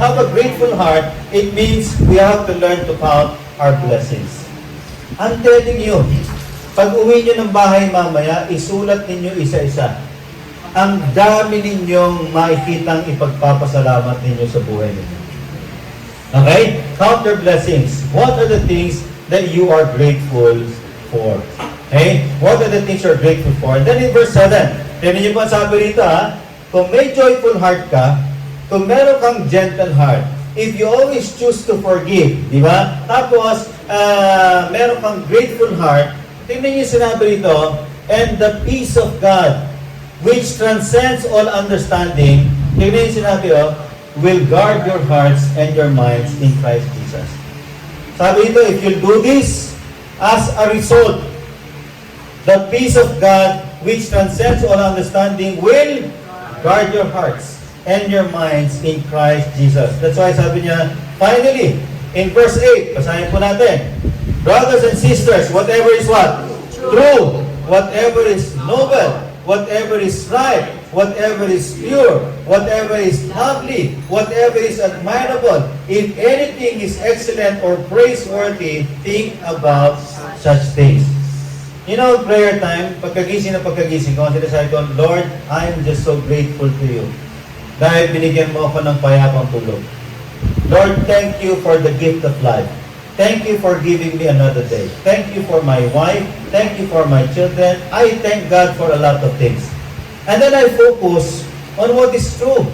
have a grateful heart, it means we have to learn to count our blessings. I'm telling you, pag uwi nyo ng bahay mamaya, isulat ninyo isa-isa. Ang dami ninyong makikitang ipagpapasalamat ninyo sa buhay ninyo. Okay? Count your blessings. What are the things that you are grateful for? Okay? What are the things you're grateful for? And then in verse 7, tinan niyo po ang sabi dito kung may joyful heart ka, kung meron kang gentle heart, if you always choose to forgive, di ba? Tapos, meron kang grateful heart, tingnan niyo sinabi dito, and the peace of God, which transcends all understanding, tingnan niyo sinabi will guard your hearts and your minds in Christ Jesus. Sabi dito, if you do this, as a result, the peace of God, which transcends all understanding, will guard your hearts and your minds in Christ Jesus. That's why sabi niya, finally, in verse 8, basahin po natin, brothers and sisters, whatever is what? True. Whatever is noble, whatever is right, whatever is pure, whatever is lovely, whatever is admirable, if anything is excellent or praiseworthy, think about such things. You know, prayer time, pagkagising ko, sinasabi ko, Lord, I am just so grateful to you. Dahil binigyan mo ako ng payapang tulog. Lord, thank you for the gift of life. Thank you for giving me another day. Thank you for my wife. Thank you for my children. I thank God for a lot of things. And then I focus on what is true.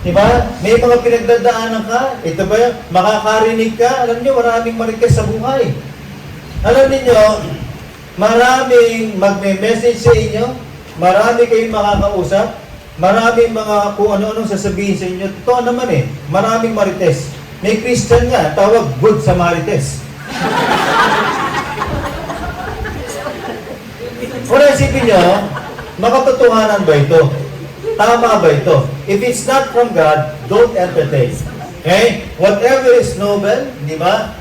Diba? May mga pinagdadaanan ka. Ito ba yun? Makakarinig ka. Alam niyo, maraming marites sa buhay. Alam niyo, maraming magme-message sa inyo. Marami kayong makakausap. Maraming mga kung ano-anong sasabihin sa inyo. Totoo naman maraming marites. May Christian nga, tawag good Samaritans. Kung isipin nyo, makatotohanan ba ito? Tama ba ito? If it's not from God, don't entertain. Okay? Whatever is noble, di ba?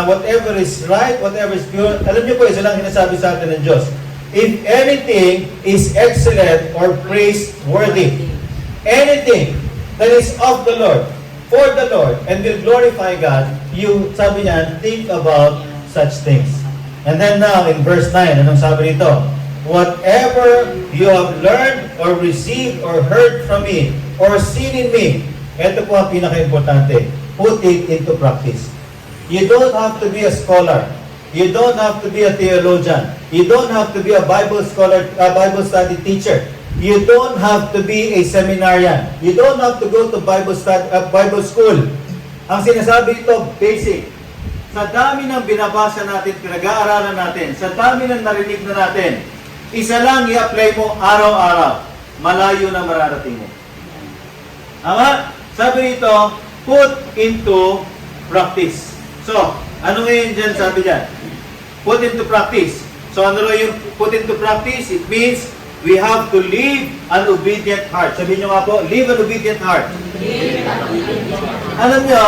Whatever is right, whatever is pure. Alam niyo po, isa lang sinasabi sa atin ng Diyos. If anything is excellent or praiseworthy, anything that is of the Lord, for the Lord, and will glorify God, you, sabi niyan, think about such things. And then now, in verse 9, anong sabi nito? Whatever you have learned or received or heard from me or seen in me, ito po ang pinaka-importante, put it into practice. You don't have to be a scholar. You don't have to be a theologian. You don't have to be a Bible scholar, a Bible study teacher. You don't have to be a seminarian. You don't have to go to Bible school. Ang sinasabi ito, basic. Sa dami ng binabasa natin, pinag-aaralan natin, sa dami ng narinig na natin, isa lang i-apply mo araw-araw. Malayo na mararating mo. Ama, sabi nito, put into practice. So, ano ngayon dyan sabi dyan? Put into practice. So, ano yung put into practice? It means we have to live an obedient heart. Sabihin nyo nga po, live an obedient heart. Alam nyo,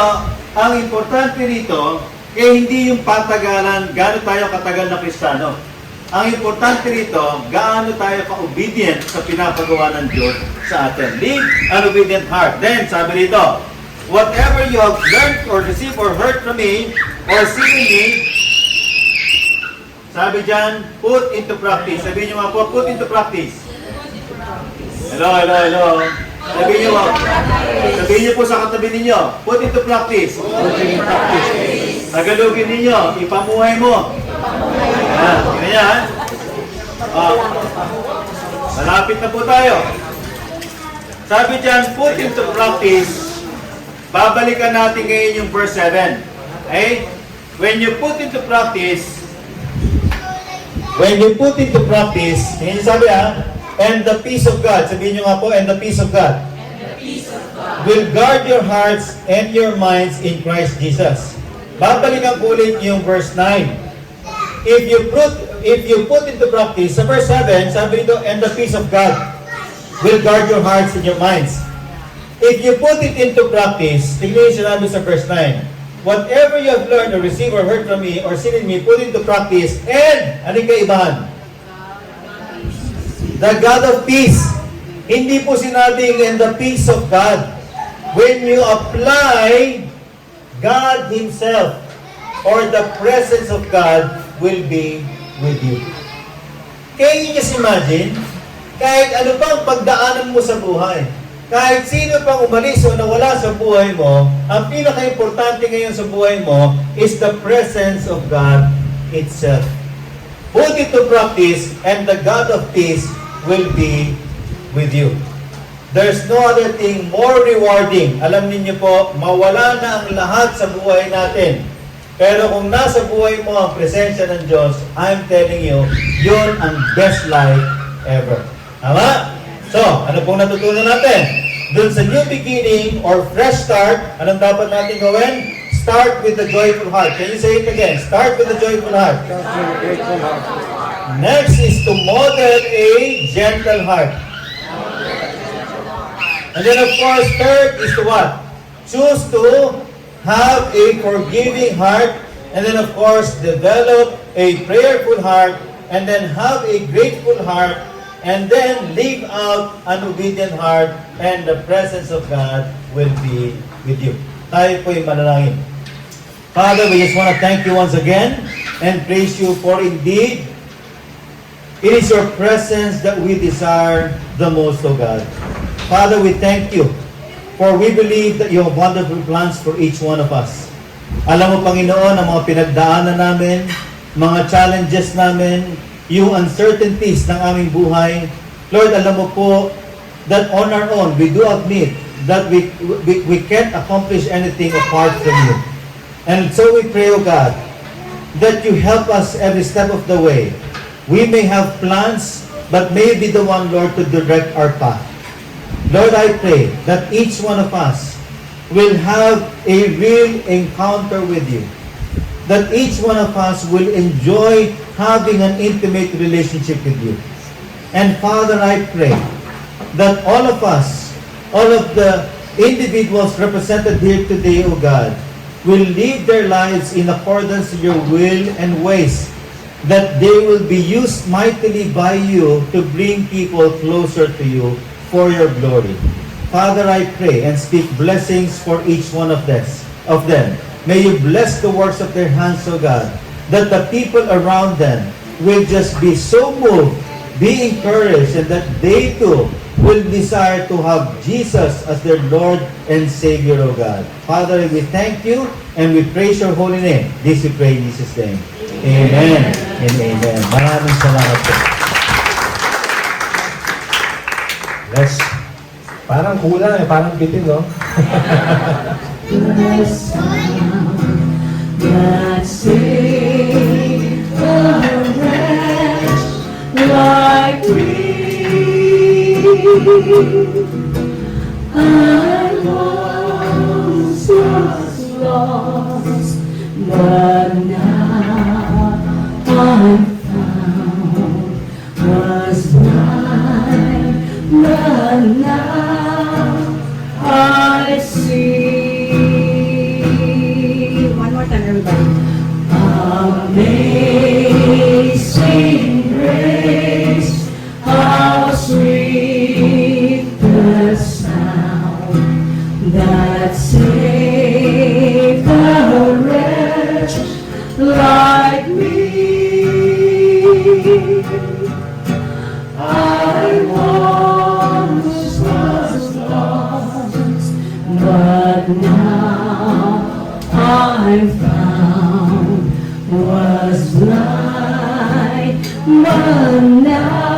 ang importante rito, hindi yung patagalan, gaano tayo katagal na Kristiyano. Ang importante rito, gaano tayo ka-obedient sa pinapagawa ng Diyos sa atin. Live an obedient heart. Then, sabi rito, whatever you have learned or received or heard from me or seen in me, sabi dyan, put into practice. Sabihin nyo nga po, put into practice. Hello. Sabihin nyo po sa katabi ninyo, put into practice. Put into practice. Tagalogin ninyo, ipamuhay mo. Ganyan. Malapit na po tayo. Sabi dyan, put into practice. Babalikan natin ngayon yung verse 7. Okay? When you put into practice, tingnan niyo sabi and the peace of God, sabihin niyo nga po, and the peace of God, will guard your hearts and your minds in Christ Jesus. Babalikan ko ulit yung verse 9. If you put into practice, sa verse 7, sabi nito, and the peace of God will guard your hearts and your minds. If you put it into practice, tingnan niyo sinabi sa verse 9, whatever you have learned or received or heard from me or seen in me, put into practice, and, anong kaibahan? The God of peace. Hindi po sinabing, and the peace of God. when you apply, God Himself or the presence of God will be with you. Can you just imagine? Kahit ano pang pagdaanan mo sa buhay, kahit sino pang umalis o nawala sa buhay mo, ang pinaka-importante ngayon sa buhay mo is the presence of God itself. Put it to practice and the God of peace will be with you. There's no other thing more rewarding. Alam niyo po, mawala na ang lahat sa buhay natin. Pero kung nasa buhay mo ang presensya ng Diyos, I'm telling you, yun ang best life ever. Tama? So, ano pong natutunan natin? Dun sa new beginning or fresh start, anong dapat natin gawin? Start with the joyful heart. Can you say it again? Start with the joyful heart. Next is to model a gentle heart. And then of course, third is to what? Choose to have a forgiving heart. And then of course, develop a prayerful heart. And then have a grateful heart. And then live out an obedient heart. And the presence of God will be with you. Tayo po'y manalangin. Father, we just want to thank you once again and praise you for indeed it is your presence that we desire the most, O God. Father, we thank you for we believe that you have wonderful plans for each one of us. Alam mo, Panginoon, ang mga pinagdaanan namin, mga challenges namin, yung uncertainties ng aming buhay. Lord, alam mo po that on our own, we do admit that we can't accomplish anything apart from you. And so we pray, O God, that you help us every step of the way. We may have plans, but may be the one, Lord, to direct our path. Lord, I pray that each one of us will have a real encounter with you. That each one of us will enjoy having an intimate relationship with you. And Father, I pray that all of us, all of the individuals represented here today, O God, will live their lives in accordance to your will and ways, that they will be used mightily by you to bring people closer to you for your glory. Father, I pray and speak blessings for each one of them. May you bless the works of their hands, O God, that the people around them will just be so moved, be encouraged, and that they too will desire to have Jesus as their Lord and Savior, O God. Father, we thank you and we praise your holy name. This we pray in Jesus' name. Amen and amen. Maraming salamat po. Let's, parang kulang eh, parang bitin, no? The sound that saved a wretch like me. I once was lost, but now I'm found. Was blind, but now I see. One more time, everybody. Amazing grace, how sweet the sound that saved a wretch like me. I once was lost, but now I'm found. Was blind, but now